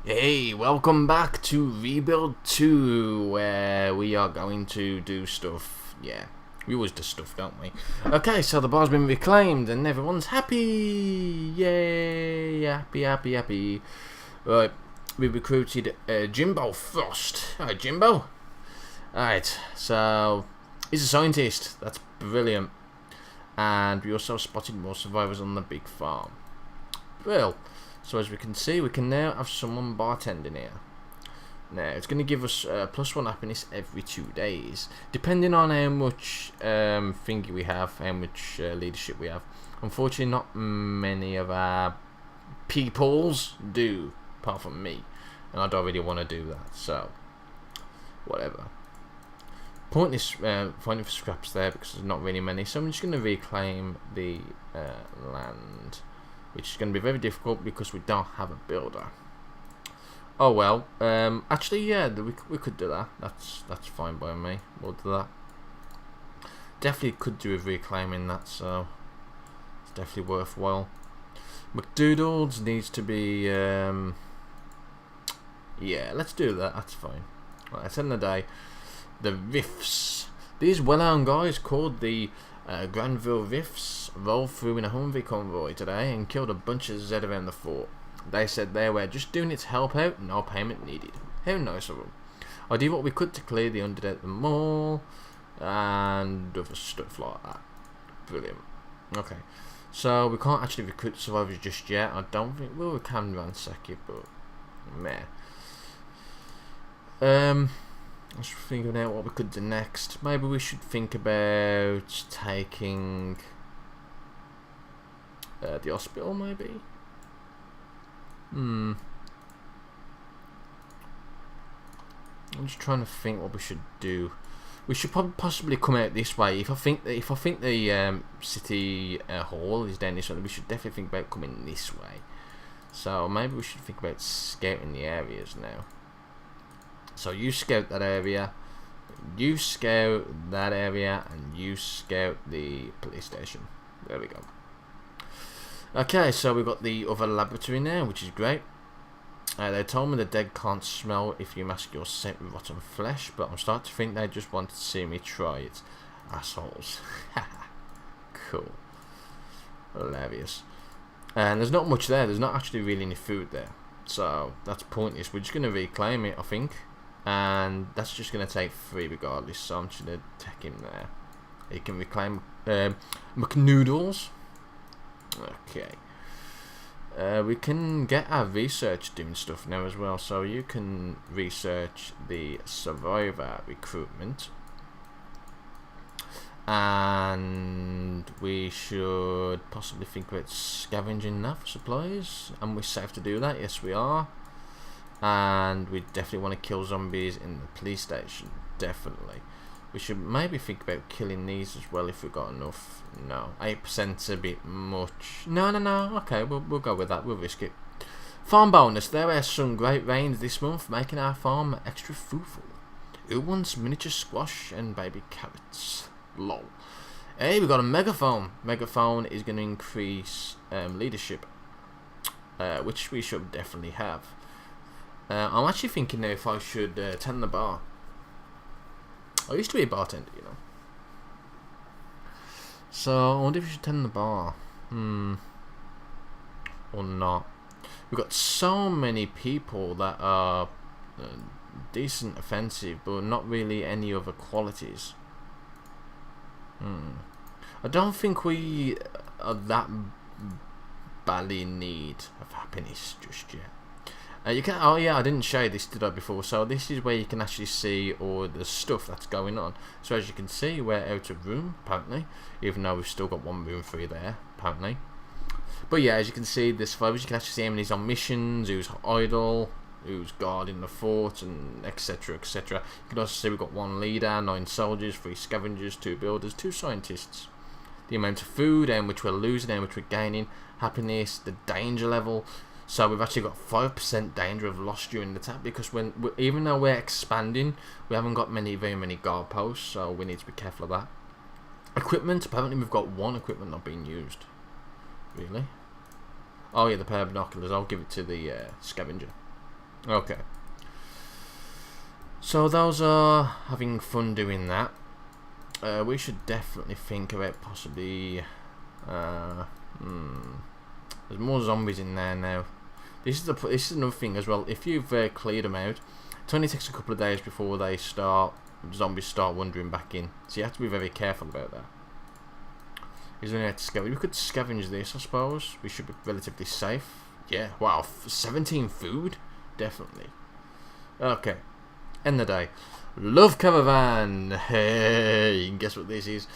Hey, welcome back to Rebuild 2, where we are going to do stuff. Yeah, we always do stuff, don't we? Okay, so the bar's been reclaimed and everyone's happy! Yay! Happy, happy, happy. Right, we recruited Jimbo Frost. Alright, Jimbo. Alright, so he's a scientist. That's brilliant. And we also spotted more survivors on the big farm. Well, so as we can see, we can now have someone bartending here. Now, it's going to give us +1 happiness every 2 days, depending on how much thingy we have, how much leadership we have. Unfortunately, not many of our peoples do, apart from me, and I don't really want to do that, so whatever. Pointless finding for scraps there because there's not really many, so I'm just going to reclaim the land, which is going to be very difficult because we don't have a builder. Oh well, actually yeah, we could do that. That's fine by me. We'll do that. Definitely could do with reclaiming that, so it's definitely worthwhile. McDoodles needs to be yeah, let's do that. That's fine. Right, at the end of the day, the Riffs. These well-known guys called the Granville Riffs rolled through in a Humvee convoy today and killed a bunch of Zed around the fort. They said they were just doing it to help out, no payment needed. How nice of them. I did what we could to clear the undead at the mall and other stuff like that. Brilliant. Okay, so we can't actually recruit survivors just yet. I don't think, well, we can ransack it, but meh. I was thinking out what we could do next. Maybe we should think about taking the hospital, maybe? I'm just trying to think what we should do. We should probably possibly come out this way. If I think the city hall is down this way, we should definitely think about coming this way. So maybe we should think about scouting the areas now. So you scout that area, you scout that area, and you scout the police station. There we go. Okay, so we've got the other laboratory now, which is great. They told me the dead can't smell if you mask your scent with rotten flesh, but I'm starting to think they just wanted to see me try it. Assholes. Cool. Hilarious. And there's not much there. There's not actually really any food there. So that's pointless. We're just going to reclaim it, I think. And that's just going to take 3 regardless, so I'm just going to take him there. He can reclaim McNoodles. Okay. We can get our research doing stuff now as well, so you can research the survivor recruitment. And we should possibly think about scavenging that for supplies. And we're safe to do that, yes we are. And we definitely want to kill zombies in the police station, definitely. We should maybe think about killing these as well if we've got enough. No, 8%'s a bit much. No, okay, we'll go with that, we'll risk it. Farm bonus, there are some great rains this month, making our farm extra fruitful. Who wants miniature squash and baby carrots? Lol. Hey, we got a megaphone. Megaphone is going to increase leadership, which we should definitely have. I'm actually thinking now if I should tend the bar. I used to be a bartender, you know. So I wonder if we should tend the bar. Or not. We've got so many people that are decent offensive, but not really any other qualities. I don't think we are that badly in need of happiness just yet. You can. Oh yeah, I didn't show you this, did I, before? So this is where you can actually see all the stuff that's going on. So as you can see, we're out of room apparently, even though we've still got 1 room free there apparently. But yeah, as you can see, the survivors, you can actually see how many's on missions, who's idle, who's guarding the fort, and etc. etc. You can also see we've got 1 leader, 9 soldiers, 3 scavengers, 2 builders, 2 scientists. The amount of food and which we're losing and which we're gaining, happiness, the danger level. So we've actually got 5% danger of loss during the attack because even though we're expanding, we haven't got very many guard posts, so we need to be careful of that. Equipment, apparently we've got 1 equipment not being used. Really? Oh yeah, the pair of binoculars. I'll give it to the scavenger. Okay. So those are having fun doing that. We should definitely think about possibly. There's more zombies in there now. This is another thing as well. If you've cleared them out, it only takes a couple of days before zombies start wandering back in. So you have to be very careful about that. Is there any way to scavenge? We could scavenge this, I suppose. We should be relatively safe. Yeah. Wow. 17 food, definitely. Okay. End the day. Love Caravan. Hey, guess what this is?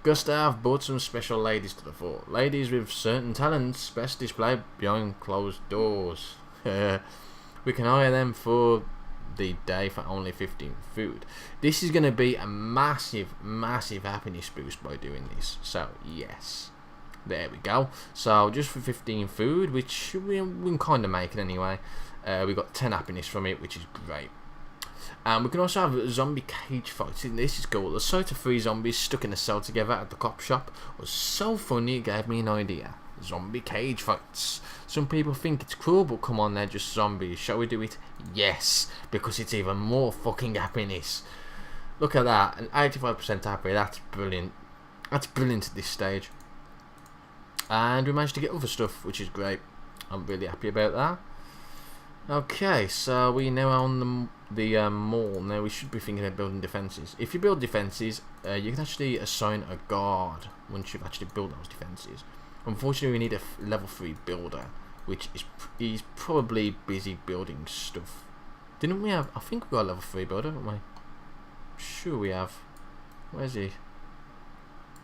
Gustav brought some special ladies to the fort. Ladies with certain talents best displayed behind closed doors. We can hire them for the day for only 15 food. This is going to be a massive, massive happiness boost by doing this. So, yes. There we go. So, just for 15 food, which we can kind of make it anyway. We got 10 happiness from it, which is great. We can also have zombie cage fights. This is cool. The sight of 3 zombies stuck in a cell together at the cop shop was so funny it gave me an idea. Zombie cage fights. Some people think it's cruel, but come on, they're just zombies. Shall we do it? Yes, because it's even more fucking happiness. Look at that, an 85% happy. That's brilliant. That's brilliant at this stage. And we managed to get other stuff, which is great. I'm really happy about that. Okay, so we now own the mall. Now we should be thinking of building defences. If you build defences, you can actually assign a guard once you've actually built those defences. Unfortunately, we need a level 3 builder, which is he's probably busy building stuff. Didn't we have? I think we got a level 3 builder, haven't we? Sure, we have. Where's he?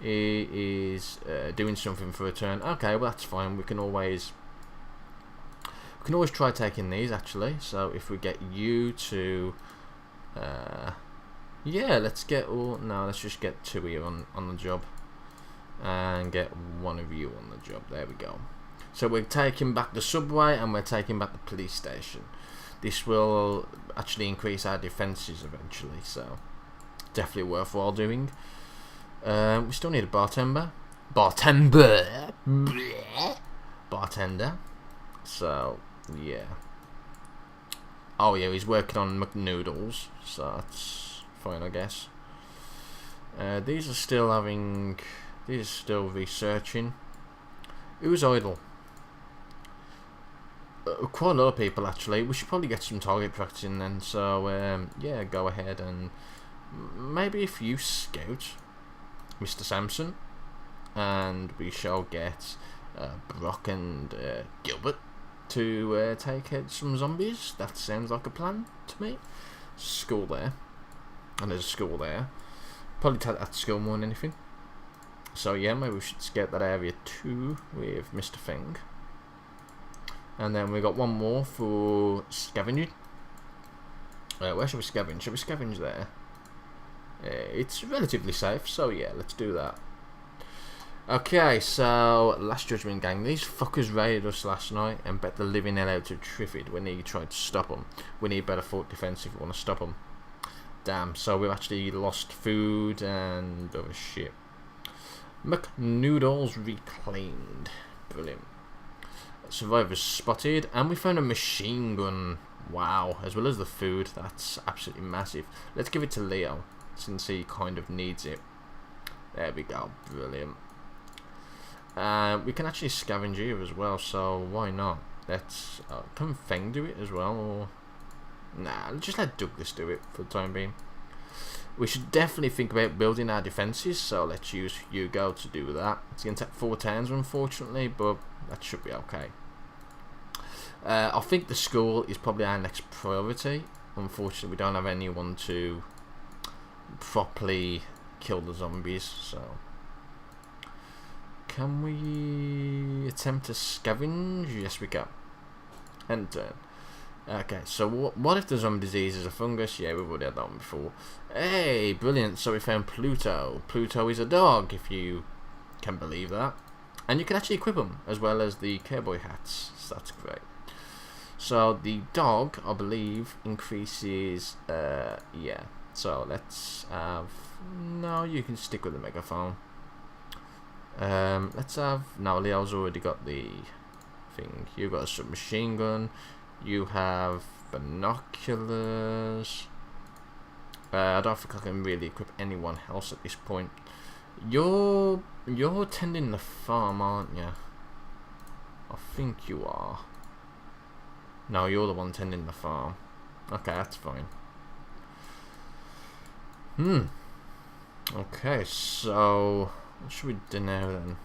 He is doing something for a turn. Okay, well that's fine. We can always try taking these actually. So if we get you to, yeah, let's get all. No, let's just get 2 here on the job, and get 1 of you on the job. There we go. So we're taking back the subway and we're taking back the police station. This will actually increase our defences eventually. So definitely worthwhile doing. We still need a bartender. Bartender. So yeah. Oh yeah, he's working on McNoodles, so that's fine, I guess. These are still researching. Who's idle? Quite a lot of people actually. We should probably get some target practice in then. So yeah, go ahead and maybe if you scout Mr. Sampson, and we shall get Brock and Gilbert to take out some zombies. That sounds like a plan to me. School there, and there's a school there. Probably take that school more than anything. So yeah, maybe we should scout that area too with Mr. Feng. And then we got 1 more for scavenging. Where should we scavenge? Should we scavenge there? It's relatively safe, so yeah, let's do that. Okay, so Last Judgment Gang. These fuckers raided us last night and bet the living hell out of Triffid when he tried to stop them. We need better fort defense if we want to stop them. Damn, so we've actually lost food and other shit. McNoodles reclaimed. Brilliant. Survivors spotted, and we found a machine gun. Wow, as well as the food. That's absolutely massive. Let's give it to Leo, since he kind of needs it. There we go. Brilliant. We can actually scavenge here as well, so why not? Let's can Feng do it as well, or nah, just let Douglas do it for the time being. We should definitely think about building our defences, so let's use Hugo to do that. It's going to take 4 turns unfortunately, but that should be okay. I think the school is probably our next priority. Unfortunately, we don't have anyone to properly kill the zombies, so can we attempt to scavenge? Yes, we can. End turn. Okay, so what if the zombie disease is a fungus? Yeah, we've already had that one before. Hey, brilliant. So we found Pluto. Pluto is a dog, if you can believe that. And you can actually equip them, as well as the cowboy hats. So that's great. So the dog, I believe, increases, yeah. So let's have, no, you can stick with the megaphone. Let's have, no, Leo's already got the thing. You've got a submachine gun. You have binoculars. I don't think I can really equip anyone else at this point. You're tending the farm, aren't you? I think you are. No, you're the one tending the farm. Okay, that's fine. Okay, so what should we do now then?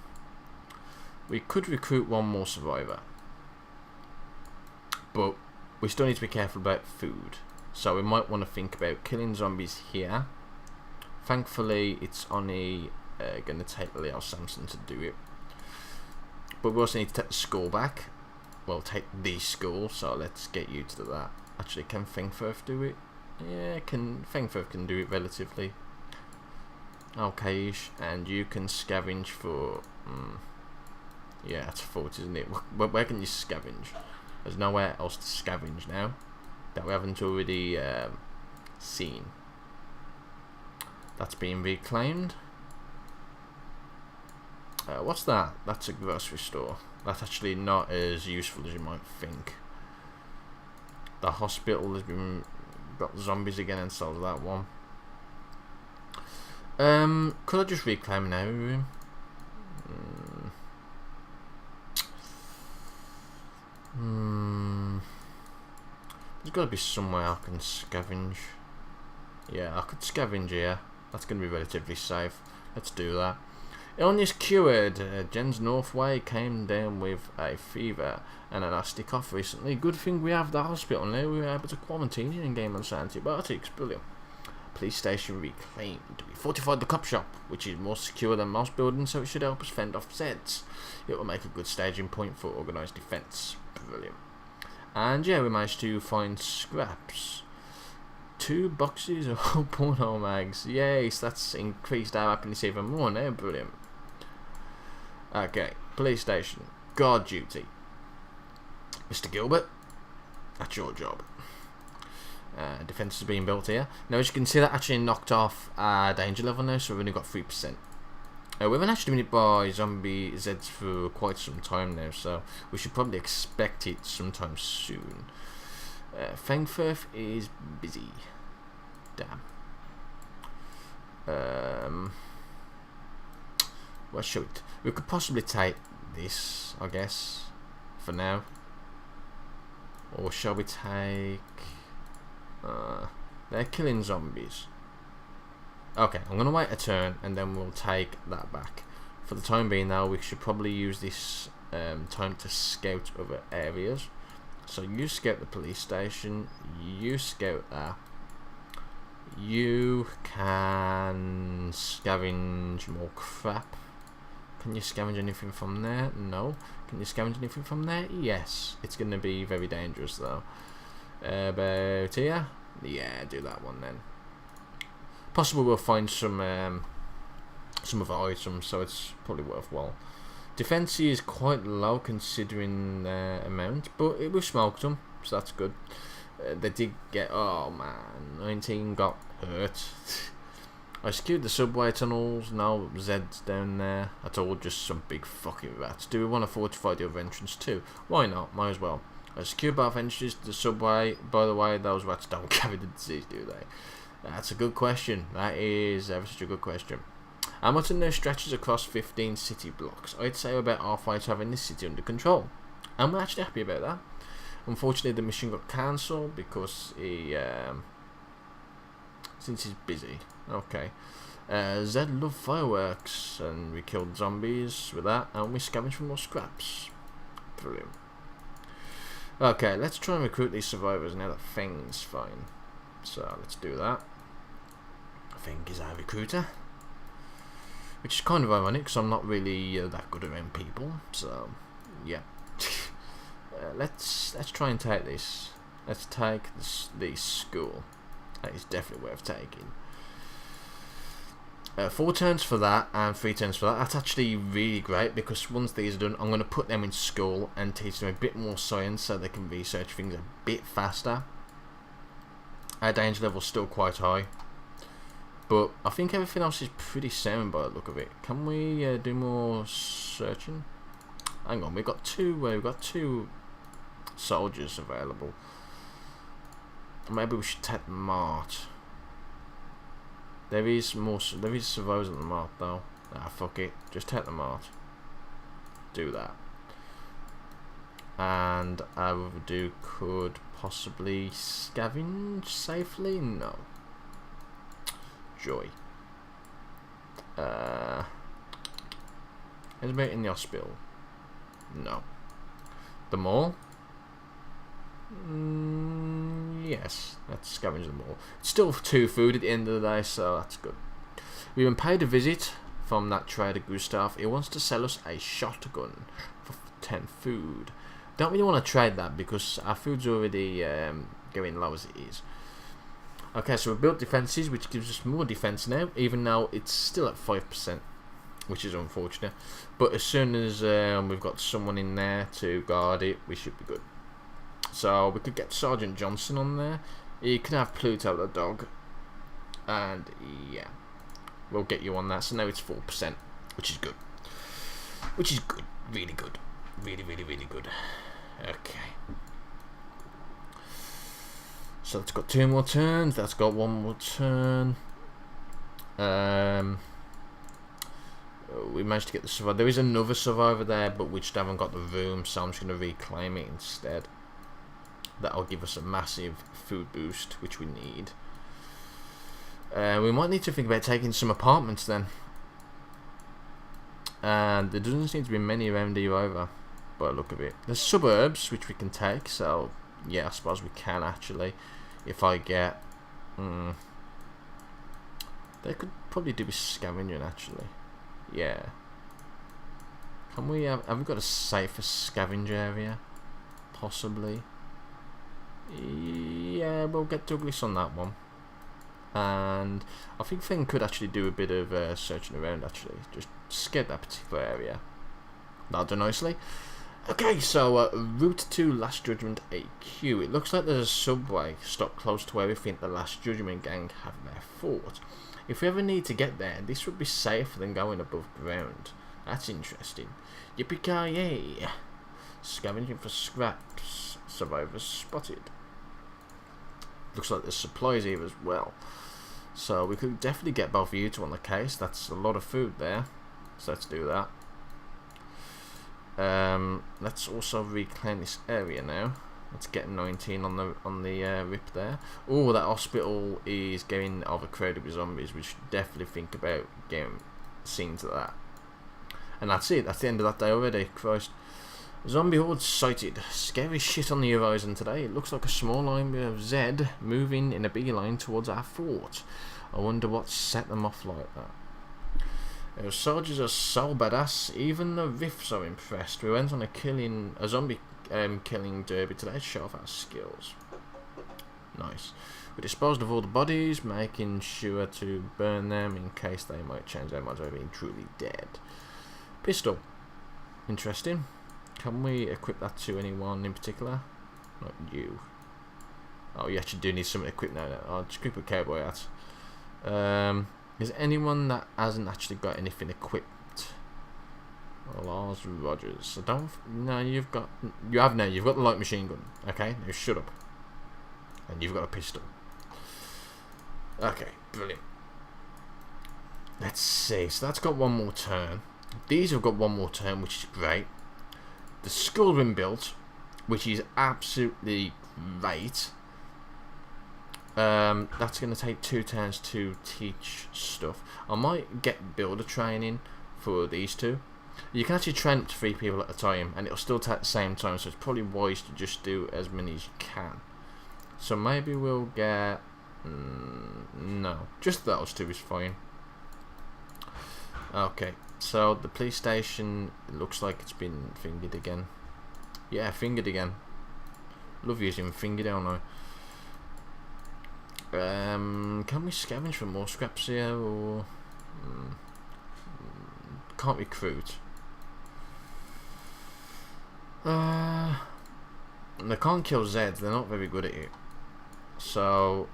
We could recruit one more survivor, but we still need to be careful about food. So we might want to think about killing zombies here. Thankfully, it's only going to take Leo Samson to do it. But we also need to take the school back. Well, take the school, so let's get you to do that. Actually, can Fengferth do it? Yeah, Fengferth can do it relatively. Okay-ish, and you can scavenge for... yeah, that's 40, isn't it? Where can you scavenge? There's nowhere else to scavenge now that we haven't already seen. That's being reclaimed. What's that? That's a grocery store. That's actually not as useful as you might think. The hospital has been got zombies again and so that one. Could I just reclaim an area room? There's got to be somewhere I can scavenge. Yeah, I could scavenge here. That's going to be relatively safe. Let's do that. Illness cured. Sarah Northway came down with a fever and a nasty cough recently. Good thing we have the hospital now. We were able to quarantine and gain on antibiotics. Brilliant. Police station reclaimed. We fortified the cop shop, which is more secure than most buildings, so it should help us fend off Zeds. It will make a good staging point for organised defence. Brilliant. And yeah, we managed to find scraps. 2 boxes of porno mags. Yes, that's increased our happiness even more now. Brilliant. Okay, police station. Guard duty. Mr. Gilbert, that's your job. Defence is being built here. Now, as you can see, that actually knocked off our danger level now, so we've only got 3%. We haven't actually been hit by zombie Zeds for quite some time now, so we should probably expect it sometime soon. Fengferth is busy. Damn. What should we could possibly take this, I guess, for now. Or shall we take... they're killing zombies. Okay, I'm going to wait a turn and then we'll take that back. For the time being now, we should probably use this time to scout other areas. So you scout the police station, you scout that. You can scavenge more crap. Can you scavenge anything from there? No. Can you scavenge anything from there? Yes. It's going to be very dangerous though. About here? Yeah, do that one then. Possibly we'll find some other items, so it's probably worthwhile. Defense is quite low considering the amount, but we've smoked them, so that's good. They did get, oh man, 19 got hurt. I secured the subway tunnels, now Zed's down there. That's all just some big fucking rats. Do we want to fortify the other entrance too? Why not? Might as well. I secured both entrances to the subway. By the way, those rats don't carry the disease, do they? That's a good question. That is ever such a good question. Hamilton now stretches across 15 city blocks. I'd say we're about halfway to having this city under control. And we're actually happy about that. Unfortunately, the mission got cancelled because he... since he's busy. Okay. Zed loved fireworks, and we killed zombies with that, and we scavenged for more scraps. Brilliant. Okay, let's try and recruit these survivors now that Feng's fine. So, let's do that. Feng is our recruiter. Which is kind of ironic, because I'm not really that good around people. So, yeah. Let's try and take this. Let's take the school. That is definitely worth taking. 4 turns for that and 3 turns for that. That's actually really great because once these are done, I'm going to put them in school and teach them a bit more science so they can research things a bit faster. Our danger level is still quite high, but I think everything else is pretty sound by the look of it. Can we do more searching? Hang on, we've got two soldiers available. Maybe we should take the mart. There is survivors at the mart though. Ah, fuck it. Just take the mart. Do that. And I could possibly scavenge safely? No. Joy. Is it in the hospital? No. The mall? Yes, let's scavenge the mall. It's still 2 food at the end of the day, so that's good. We've been paid a visit from that trader Gustav. He wants to sell us a shotgun for 10 food. Don't really want to trade that because our food's already going low as it is. Okay, so we've built defences, which gives us more defence now, even though it's still at 5%, which is unfortunate. But as soon as we've got someone in there to guard it, we should be good. So we could get Sergeant Johnson on there. You can have Pluto the dog, and yeah, we'll get you on that. So now it's 4%, which is good. Which is good, really good, really good. Okay. So it's got 2 more turns. That's got 1 more turn. We managed to get the survivor. There is another survivor there, but we just haven't got the room, so I'm just going to reclaim it instead. That'll give us a massive food boost, which we need. We might need to think about taking some apartments then. And there doesn't seem to be many around here either, by the look of it. There's suburbs, which we can take, so yeah, I suppose we can actually. If I get... they could probably do with scavenging actually. Yeah. Can we have we got a safer scavenger area? Possibly. Yeah, we'll get Douglas on that one. And I think Finn could actually do a bit of searching around actually. Just scared that particular area. That'll do nicely. Okay, so route to Last Judgment AQ. It looks like there's a subway stop close to where we think the Last Judgment gang have their fort. If we ever need to get there, this would be safer than going above ground. That's interesting. Yippee-ki-yay! Scavenging for scraps. Survivors spotted. Looks like there's supplies here as well. So we could definitely get both of you two on the case. That's a lot of food there. So let's do that. Let's also reclaim this area now. Let's get 19 on the rip there. Oh, that hospital is getting overcrowded with zombies. We should definitely think about getting seen to that. And that's it. That's the end of that day already. Christ. Zombie horde sighted. Scary shit on the horizon today. It looks like a small line of Z moving in a big line towards our fort. I wonder what set them off like that. Our soldiers are so badass. Even the Riffs are impressed. We went on a zombie killing derby today to show off our skills. Nice. We disposed of all the bodies, making sure to burn them in case they might change their minds by being truly dead. Pistol. Interesting. Can we equip that to anyone in particular? Not you. Oh, you actually do need something equipped now. I'll just equip a cowboy hat. Is anyone that hasn't actually got anything equipped? Lars Rogers. I don't. No, you've got. You have now. You've got the light machine gun. Okay, now shut up. And you've got a pistol. Okay, brilliant. Let's see. So that's got 1 more turn. These have got 1 more turn, which is great. The skull's been built, which is absolutely great. That's going to take 2 turns to teach stuff. I might get builder training for these 2. You can actually train up to 3 people at a time, and it'll still take the same time, so it's probably wise to just do as many as you can. So maybe we'll get... no, just those 2 is fine. Okay, so the police station, it looks like it's been fingered again. Yeah, fingered again. Love using finger, don't I? Can we scavenge for more scraps here, or... can't recruit. They can't kill Zeds, they're not very good at it. So,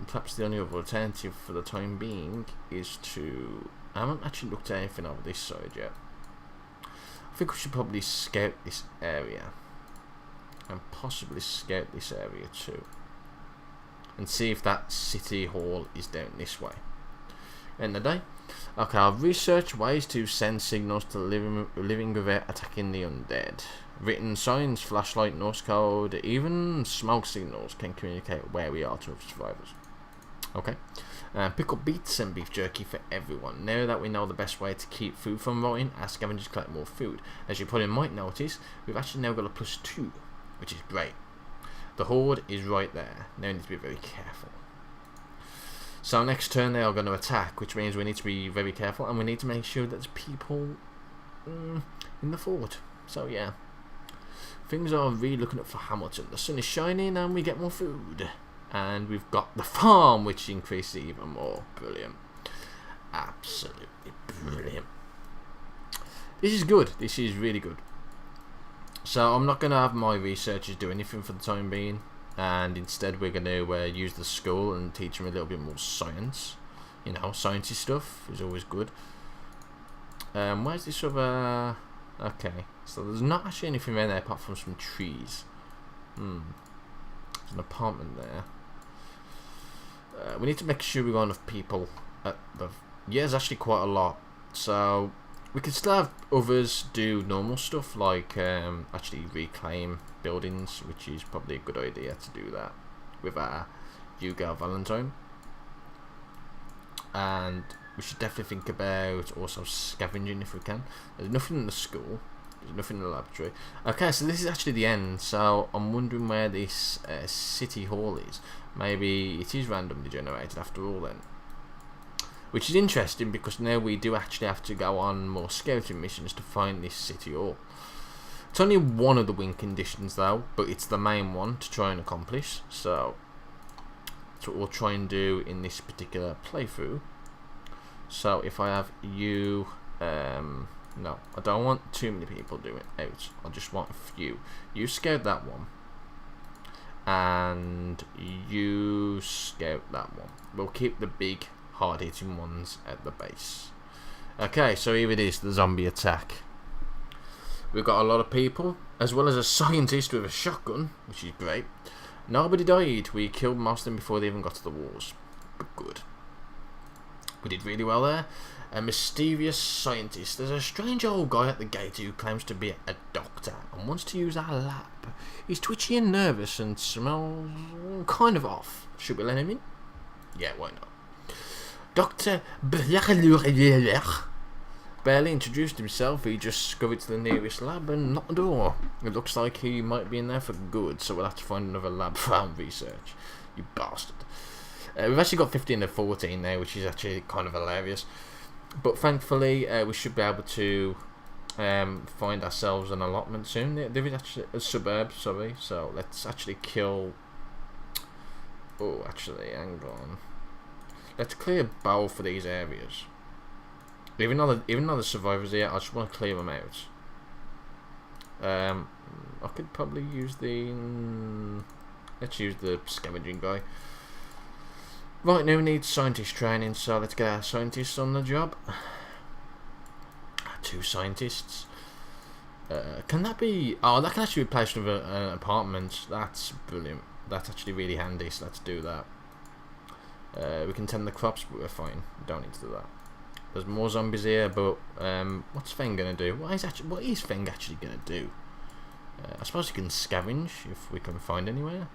perhaps the only other alternative for the time being is to... I haven't actually looked at anything over this side yet. I think we should probably scout this area. And possibly scout this area too. and see if that city hall is down this way. End of the day. Okay, I've researched ways to send signals to living without attacking the undead. Written signs, flashlight, Norse code, even smoke signals can communicate where we are to other survivors. Okay. Pick up beets and beef jerky for everyone. Now that we know the best way to keep food from rotting, our scavengers collect more food. As you probably might notice, we've actually now got a +2, which is great. The horde is right there. Now we need to be very careful. So next turn they are going to attack, which means we need to be very careful, and we need to make sure that there's people in the fort. So yeah, things are really looking up for Hamilton. The sun is shining and we get more food. And we've got the farm, which increases even more. Brilliant. Absolutely brilliant. This is good. This is really good. So I'm not going to have my researchers do anything for the time being. And instead we're going to use the school and teach them a little bit more science. You know, sciencey stuff is always good. Where's this other... Okay. So there's not actually anything around there apart from some trees. There's an apartment there. We need to make sure we got enough people at the... Yeah, there's actually quite a lot. So we can still have others do normal stuff like actually reclaim buildings, which is probably a good idea to do that with our Hugo Valentine. And we should definitely think about also scavenging if we can. There's nothing in the school. There's nothing in the laboratory. Okay, so this is actually the end. So I'm wondering where this city hall is. Maybe it is randomly generated after all then. Which is interesting because now we do actually have to go on more scouting missions to find this city hall. It's only one of the win conditions though, but it's the main one to try and accomplish. So that's what we'll try and do in this particular playthrough. So if I have you... no, I don't want too many people doing it out. I just want a few. You scout that one. And you scout that one. We'll keep the big, hard-hitting ones at the base. Okay, so here it is, the zombie attack. We've got a lot of people, as well as a scientist with a shotgun, which is great. Nobody died. We killed most of them before they even got to the walls. But good. We did really well there. A mysterious scientist. There's a strange old guy at the gate who claims to be a doctor and wants to use our lab. He's twitchy and nervous and smells kind of off. Should we let him in? Yeah, why not? Dr. barely introduced himself. He just scurried to the nearest lab and knocked the door. It looks like he might be in there for good, so we'll have to find another lab for our research. You bastard. We've actually got 15 to 14 there, which is actually kind of hilarious. But thankfully, we should be able to find ourselves an allotment soon. There is actually a suburb, sorry. So let's actually kill... Oh, actually, hang on. Let's clear both for these areas. Even though the survivors here, I just want to clear them out. I could probably use the... Let's use the scavenging guy. Right, now we need scientist training, so let's get our scientists on the job. 2 scientists. Can that be... Oh, that can actually be placed with an apartment. That's brilliant. That's actually really handy, so let's do that. We can tend the crops, but we're fine. We don't need to do that. There's more zombies here, but what's Feng going to do? What is Feng actually going to do? I suppose he can scavenge if we can find anywhere.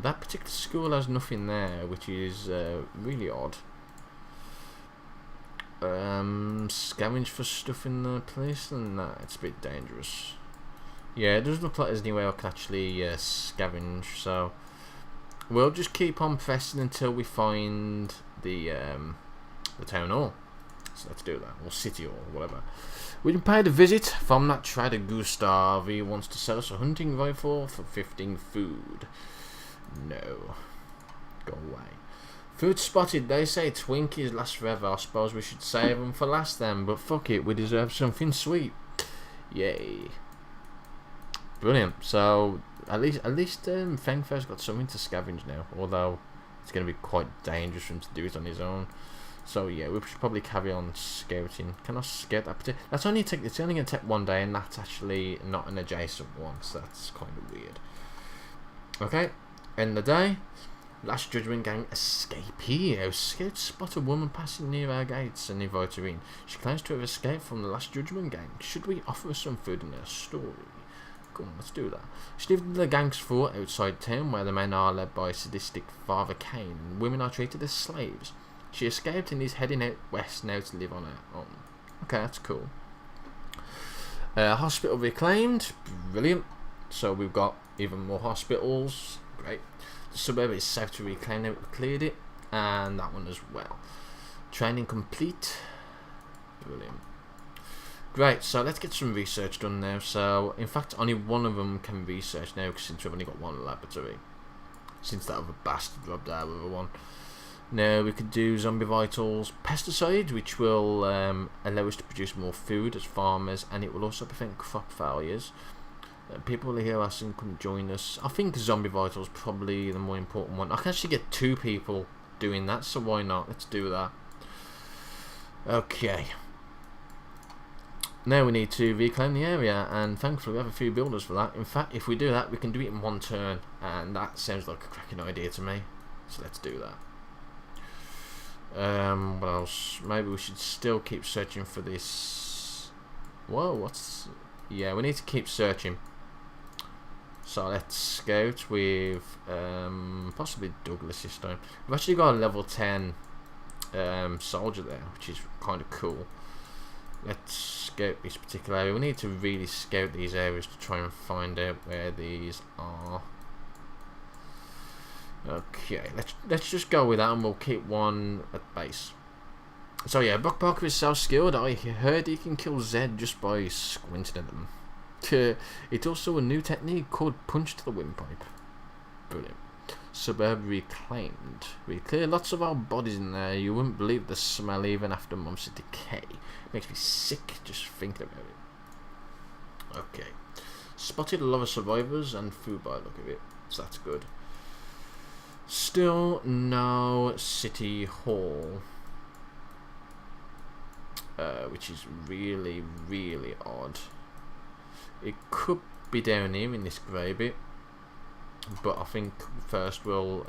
That particular school has nothing there, which is really odd. Scavenge for stuff in the place, and nah, it's a bit dangerous. Yeah, it doesn't look like there's anywhere I can actually scavenge, so we'll just keep on pressing until we find the town hall. So let's do that, or city hall, whatever. We can pay the visit from that trader Gustav. He wants to sell us a hunting rifle for 15 food. No. Go away. Food spotted. They say Twinkies last forever. I suppose we should save them for last then, but fuck it, we deserve something sweet. Yay. Brilliant. So at least Fengferth's got something to scavenge now, although it's going to be quite dangerous for him to do it on his own. So yeah, we should probably carry on scouting. Can I scout that particular? It's only going to take 1 day, and that's actually not an adjacent one, so that's kind of weird. Okay, End the day. Last Judgment Gang escapee. Our scouts spot a woman passing near our gates and invite her in. She claims to have escaped from the Last Judgment Gang. Should we offer her some food in her story? Come on, let's do that. She lived in the gang's fort outside town, where the men are led by sadistic Father Cain and women are treated as slaves. She escaped and is heading out west now to live on her own. Okay, that's cool. Hospital reclaimed. Brilliant. So we've got even more hospitals. Great. The suburb is safe to reclaim now. We cleared it. And that one as well. Training complete. Brilliant. Great, so let's get some research done now. So, in fact, only one of them can research now, since we've only got one laboratory. Since that other bastard robbed our other one. Now, we could do zombie vitals, pesticides, which will allow us to produce more food as farmers, and it will also prevent crop failures. People here asking couldn't join us. I think zombie vitals probably the more important one. I can actually get 2 people doing that, so why not? Let's do that. Okay. Now we need to reclaim the area, and thankfully we have a few builders for that. In fact, if we do that, we can do it in one turn, and that sounds like a cracking idea to me. So let's do that. What else? Maybe we should still keep searching for this. Whoa, what's... Yeah, we need to keep searching. So let's scout with possibly Douglas this time. We've actually got a level 10 soldier there, which is kind of cool. Let's scout this particular area. We need to really scout these areas to try and find out where these are. Okay, let's just go with that, and we'll keep one at base. So yeah, Brock Parker is so skilled. I heard he can kill Zed just by squinting at them. It's also a new technique called Punch to the Windpipe. Brilliant. Suburb reclaimed. We clear lots of our bodies in there. You wouldn't believe the smell even after months of decay. Makes me sick just thinking about it. Okay. Spotted a lot of survivors and food by the look of it. So that's good. Still no city hall. Which is really, really odd. It could be down here in this grey bit. But I think first we'll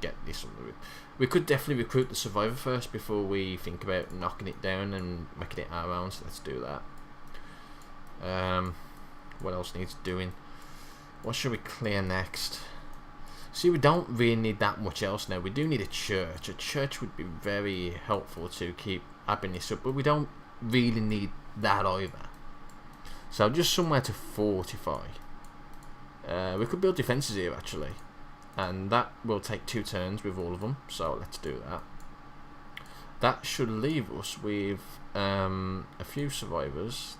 get this on the roof. We could definitely recruit the survivor first before we think about knocking it down and making it our own, so let's do that. What else needs doing? What should we clear next? See, we don't really need that much else now. We do need a church. A church would be very helpful to keep adding this up, but we don't really need that either. So just somewhere to fortify. We could build defences here actually, and that will take 2 turns with all of them, so let's do that. That should leave us with a few survivors.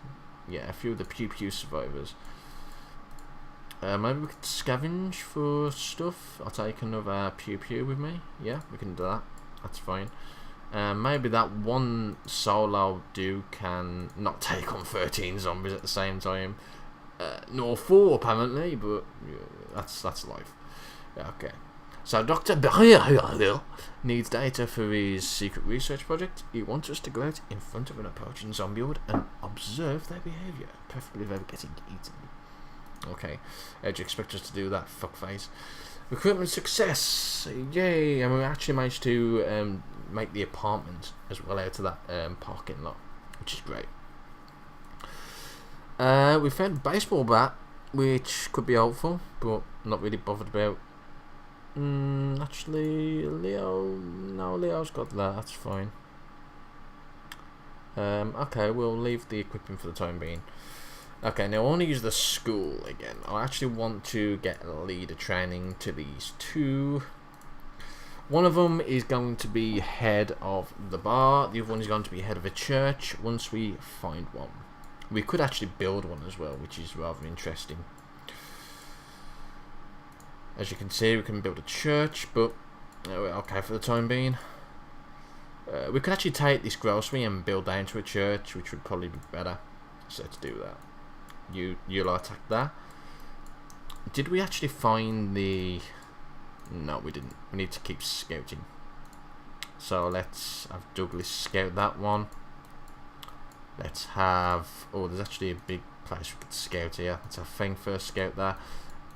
Yeah, a few of the pew pew survivors. Maybe we could scavenge for stuff. I'll take another pew pew with me. Yeah, we can do that. That's fine. Maybe that one solo dude can not take on 13 zombies at the same time. Nor 4 apparently, but yeah, that's life. Okay. So Dr. Barrier needs data for his secret research project. He wants us to go out in front of an approaching zombie horde and observe their behaviour, preferably without getting eaten. Okay. How do you expect us to do that, fuckface? Recruitment success! Yay! And we actually managed to make the apartment as well out of that parking lot, which is great. We found a baseball bat, which could be helpful, but not really bothered about. Actually, Leo's got that, that's fine. Okay, we'll leave the equipment for the time being. Okay, now I want to use the school again. I actually want to get a leader training to these 2. One of them is going to be head of the bar, the other one is going to be head of a church once we find one. We could actually build one as well, which is rather interesting. As you can see, we can build a church, but okay for the time being. We could actually take this grocery and build that into a church, which would probably be better. So let's do that. You'll attack that. Did we actually find the... No, we didn't. We need to keep scouting. So let's have Douglas scout that one. Let's have... Oh, there's actually a big place we could scout here. Let's have Fengferth scout that.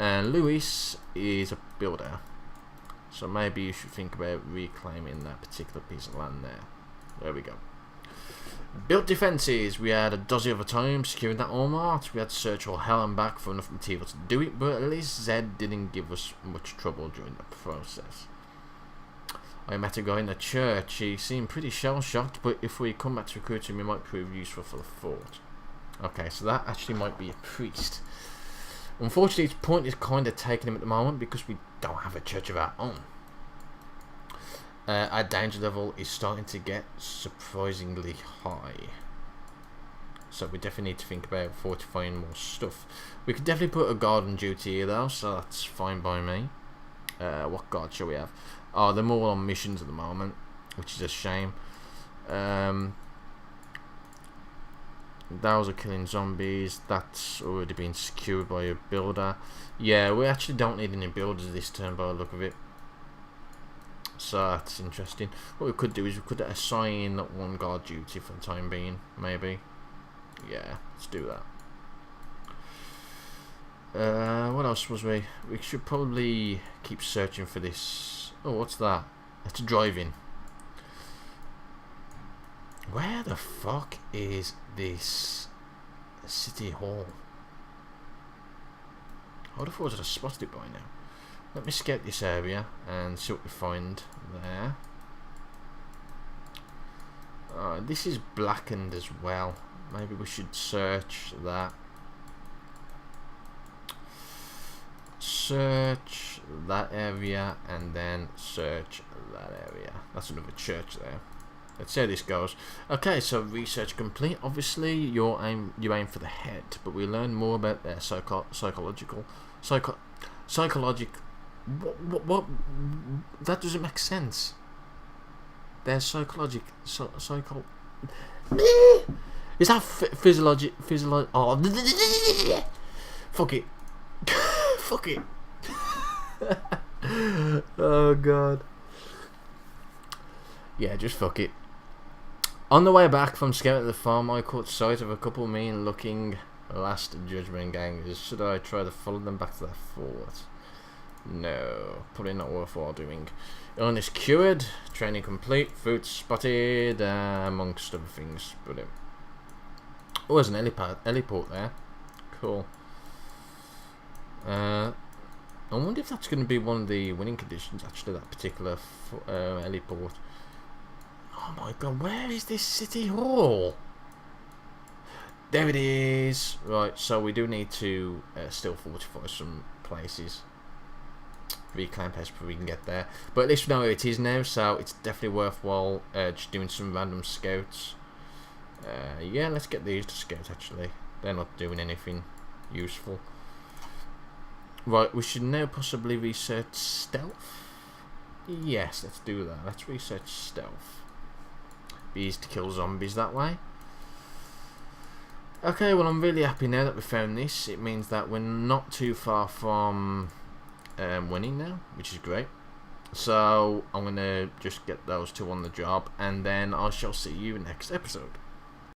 And Lewis is a builder. So maybe you should think about reclaiming that particular piece of land there. There we go. Built defences. We had a dozen other times securing that Allmart. We had to search all hell and back for enough material to do it, but at least Zed didn't give us much trouble during the process. I met a guy in the church. He seemed pretty shell-shocked, but if we come back to recruit him, he might prove useful for the fort. Okay, so that actually might be a priest. Unfortunately, his point is kind of taking him at the moment because we don't have a church of our own. Our danger level is starting to get surprisingly high. So we definitely need to think about fortifying more stuff. We could definitely put a guard on duty here though, so that's fine by me. What guard shall we have? Oh, they're more on missions at the moment, which is a shame. Those are killing zombies. That's already been secured by a builder. Yeah, we actually don't need any builders this turn by the look of it. So that's interesting. What we could do is we could assign one guard duty for the time being, maybe. Yeah, let's do that. What else was we? We should probably keep searching for this. Oh, what's that? That's driving. Where the fuck is this city hall? I would have thought I'd have spotted it by now. Let me scout this area and see what we find there. This is blackened as well. Maybe we should search that. Search that area and then search that area. That's another church there. Let's see how this goes. Okay, so research complete. Obviously, you aim for the head, but we learn more about their psychological. What? That doesn't make sense. Their psychological. Is that physiologic? Oh, fuck it. Fuck it. Oh god. Yeah, just fuck it. On the way back from scouting the farm, I caught sight of a couple mean-looking Last Judgment gangers. Should I try to follow them back to their fort? No, probably not worthwhile doing. Illness cured, training complete, food spotted, amongst other things. Brilliant. Oh, there's an heliport there. Cool. I wonder if that's going to be one of the winning conditions, actually, that particular heliport. Oh my god, where is this city hall? There it is. Right, so we do need to still fortify some places. Reclaim place before we can get there. But at least we know where it is now, so it's definitely worthwhile just doing some random scouts. Yeah, let's get these to scout, actually. They're not doing anything useful. Right, we should now possibly research stealth. Yes, let's do that. Let's research stealth. Be easy to kill zombies that way. Okay, well I'm really happy now that we found this. It means that we're not too far from winning now, which is great. So I'm going to just get those two on the job, and then I shall see you next episode.